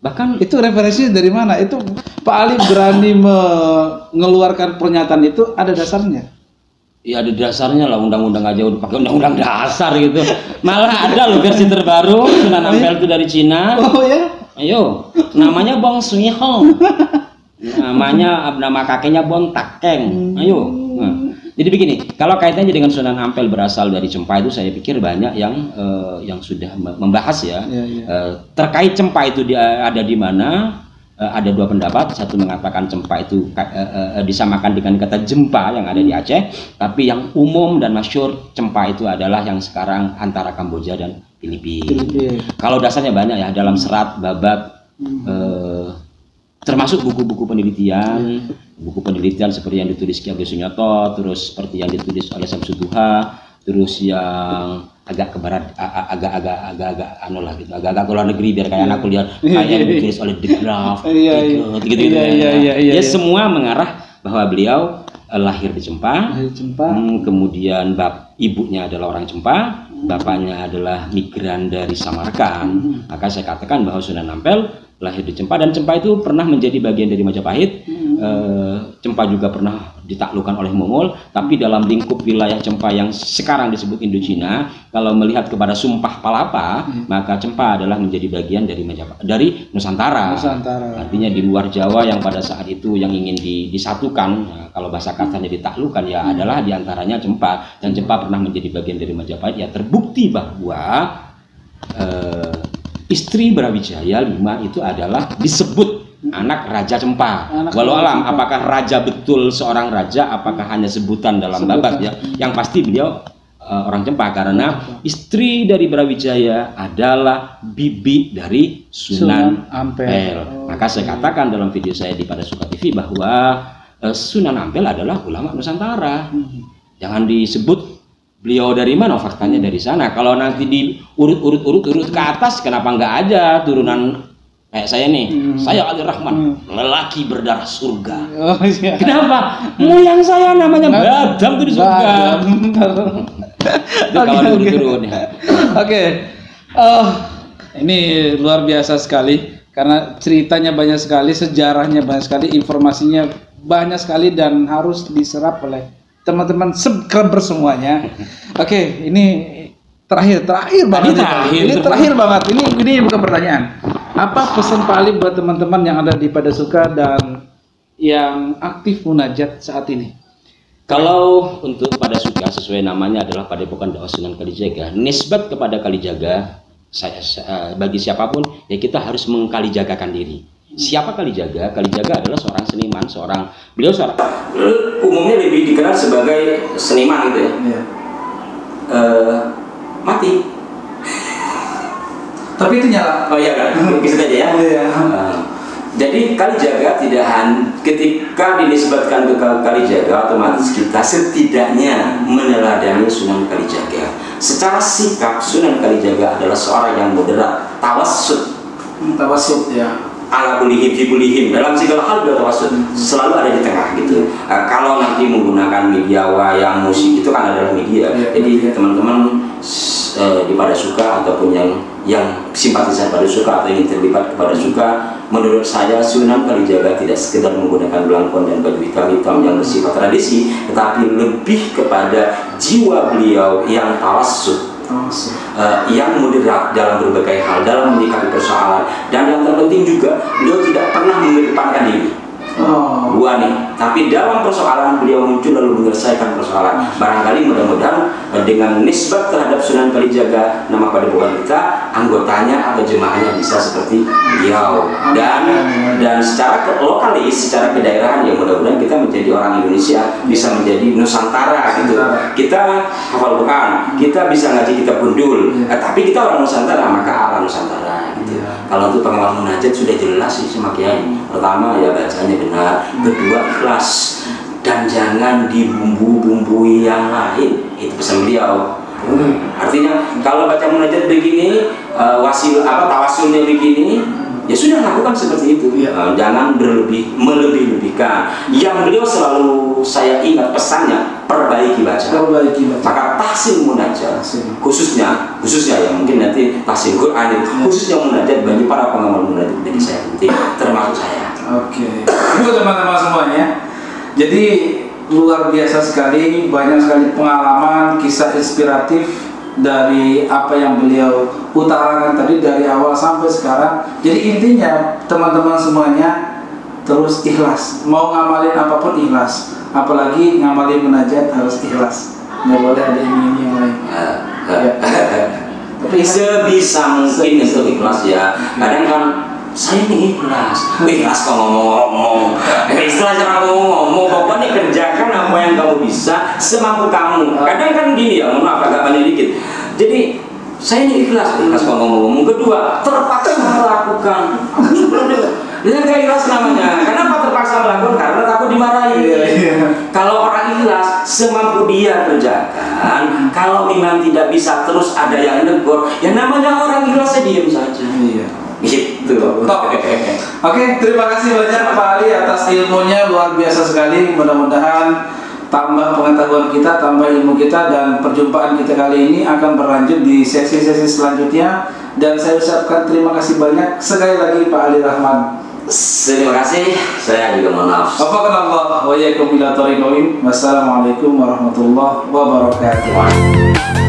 Bahkan itu referensinya dari mana? Itu Pak Ali berani mengeluarkan pernyataan itu ada dasarnya. Ya ada dasarnya lah, undang-undang aja udah pakai undang-undang dasar gitu. Malah ada loh versi terbaru Sunan Ampel itu dari Cina. Oh ya? Ayo, namanya Bong Sui Hong. Nama kakeknya Bon Takeng. Ayo. Nah, jadi begini, kalau kaitannya dengan Sunan Ampel berasal dari Cempa itu saya pikir banyak yang sudah membahas ya. Terkait Cempa itu ada di mana? Ada 2 pendapat. Satu mengatakan Cempa itu disamakan dengan kata Jempa yang ada di Aceh, tapi yang umum dan masyhur Cempa itu adalah yang sekarang antara Kamboja dan Filipina. Kalau dasarnya banyak ya, dalam serat, babak, termasuk buku-buku penelitian seperti yang ditulis Ki Ageng Sunyoto, terus seperti yang ditulis oleh Samsud Duha, terus yang agak ke barat, agak anu lah gitu, agak ke luar negeri biar kayak anak kuliah, kayak yang ditulis oleh De Graaf, gitu. Ya semua mengarah bahwa beliau lahir di Cempa, kemudian ibunya adalah orang Cempa, bapaknya adalah migran dari Samarkand. Maka saya katakan bahwa Sunan Ampel lahir di Cempa, dan Cempa itu pernah menjadi bagian dari Majapahit. Cempa juga pernah ditaklukkan oleh Mongol, tapi dalam lingkup wilayah Cempa yang sekarang disebut Indochina, kalau melihat kepada Sumpah Palapa, maka Cempa adalah menjadi bagian dari dari Nusantara. Artinya di luar Jawa yang pada saat itu yang ingin disatukan, kalau bahasa kasarnya ditaklukkan ya adalah diantaranya Cempa, dan Cempa pernah menjadi bagian dari Majapahit. Ya terbukti bahwa istri Brawijaya V itu adalah disebut anak Raja Cempa. Walau alam apakah raja betul seorang raja, apakah hanya sebutan dalam babak ya. Yang pasti beliau orang Cempa, karena istri dari Brawijaya adalah bibi dari Sunan Ampel. Maka saya katakan dalam video saya di Pada Suka TV bahwa Sunan Ampel adalah ulama Nusantara. Jangan disebut beliau dari mana, faktanya dari sana. Kalau nanti diurut ke atas, kenapa nggak aja turunan kayak saya nih, saya Ali Rahman, lelaki berdarah surga. Kenapa? Moyang saya namanya Badam tuh di surga. Itu kalau diurut ya. Oke. Ini luar biasa sekali karena ceritanya banyak sekali, sejarahnya banyak sekali, informasinya banyak sekali, dan harus diserap oleh teman-teman subscriber semuanya. Oke, ini terakhir banget. Ini terakhir banget. Ini bukan pertanyaan. Apa pesan Pak Ali buat teman-teman yang ada di Pada Suka dan yang aktif munajat saat ini? Kalau untuk Pada Suka, sesuai namanya adalah Padepokan Dakwah Sunan Kalijaga. Nisbat kepada Kalijaga, bagi siapapun ya kita harus mengkalijagakan diri. Siapa Kalijaga? Kalijaga adalah seorang seniman, beliau umumnya lebih dikenal sebagai seniman gitu ya. Mati. Tapi itu nyala. Oh iya kan? Gitu aja ya. Jadi Kalijaga ketika dinisbatkan ke Kalijaga, otomatis kita setidaknya meneladani Sunan Kalijaga. Secara sikap Sunan Kalijaga adalah seorang yang moderat, tawassut ya. Ala bulihim dalam segala hal beliau tawassut, selalu ada di tengah gitu. Kalau nanti menggunakan media wayang musik itu kan adalah media. Jadi teman-teman pada suka ataupun yang simpatisan pada suka atau ingin terlibat kepada suka, menurut saya Sunan Kalijaga tidak sekedar menggunakan belangkon dan baju hitam-hitam yang bersifat tradisi, tetapi lebih kepada jiwa beliau yang tawassut, yang moderat dalam berbagai hal, dalam menyikapi persoalan, dan yang terpenting juga beliau tidak pernah mengedepankan diri. Dua nih, tapi dalam persoalan beliau muncul lalu menyelesaikan persoalan. Barangkali mudah-mudahan dengan nisbat terhadap Sunan Kalijaga nama padepokan kita, anggotanya atau jemaahnya bisa seperti beliau. Dan secara lokalis, secara kedaerahan, ya mudah-mudahan kita menjadi orang Indonesia, bisa menjadi Nusantara gitu. Kita hafal Quran, kita bisa ngaji kitab gundul, tapi kita orang Nusantara, maka ala Nusantara gitu. Kalau untuk pengamal munajat sudah jelas sih sama Kiai. Pertama ya bacanya benar, kedua ikhlas, dan jangan dibumbu-bumbui yang lain. Itu pesan beliau. Artinya kalau baca munajat begini, tawasulnya begini, ya sudah lakukan seperti itu. Jangan melebih-lebihkan. Yang beliau selalu saya ingat pesannya, perbaiki baca. Maka tahsin munajat, khususnya ya mungkin nanti tahsin Quran, khususnya munajat bagi para pengamal munajat bagi saya penting, termasuk saya. Oke, itu teman-teman semuanya. Jadi luar biasa sekali, banyak sekali pengalaman, kisah inspiratif dari apa yang beliau utarakan tadi dari awal sampai sekarang. Jadi intinya teman-teman semuanya terus ikhlas, mau ngamalin apapun ikhlas, apalagi ngamalin munajat harus ikhlas, nggak boleh ada ini yang lain. Tapi sebisa mungkin itu ikhlas ya. Kadang kan saya ini ikhlas kok ngomong-ngomong, ikhlas cara ngomong, pokoknya kerjakan apa yang kamu bisa semampu kamu. Kadang kan gini ya, mohon maaf agak pandai dikit. Jadi saya ini ikhlas kok ngomong-ngomong. Kedua, terpaksa melakukan. Ini nggak ikhlas namanya. Kenapa terpaksa melakukan? Karena takut dimarahi. Kalau orang ikhlas, semampu dia kerjakan. Kalau memang tidak bisa terus ada yang negur, ya namanya orang ikhlas diam saja. Gitu. Oke, terima kasih banyak Pak Ali atas ilmunya, luar biasa sekali. Mudah-mudahan tambah pengetahuan kita, tambah ilmu kita, dan perjumpaan kita kali ini akan berlanjut di sesi-sesi selanjutnya. Dan saya ucapkan terima kasih banyak sekali lagi Pak Ali Rahman. Terima kasih, saya juga mohon maaf. Wassalamualaikum warahmatullahi wabarakatuh.